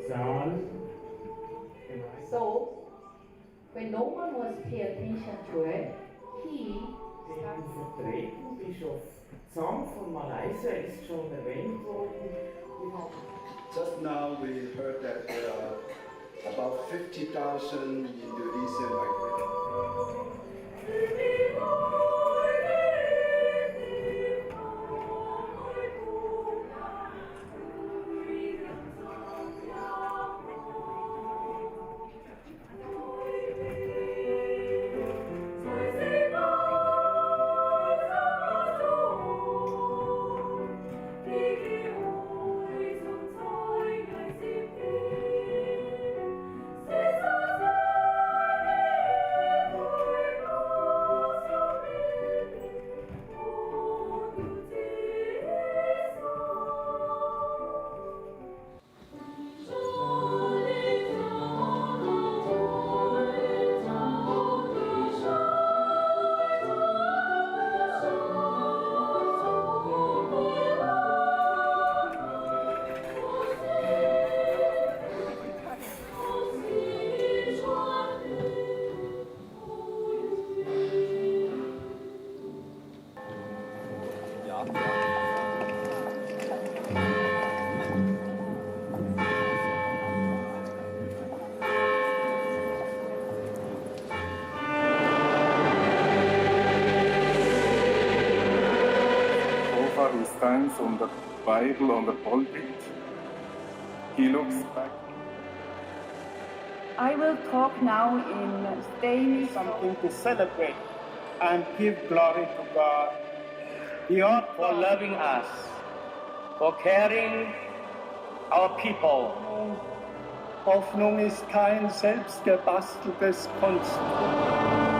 Saal. So, when no one was paying attention to it, he Den Vertreten Bischof Zhang von Malaysia ist schon erwähnt worden. Just now we heard that there are about 50,000 Indonesian migrants. He stands on the Bible on the pulpit. He looks back. I will talk now in Danish. Something to celebrate and give glory to God. Beyond for loving us, for caring our people. Hoffnung ist kein selbstgebasteltes Konstrukt.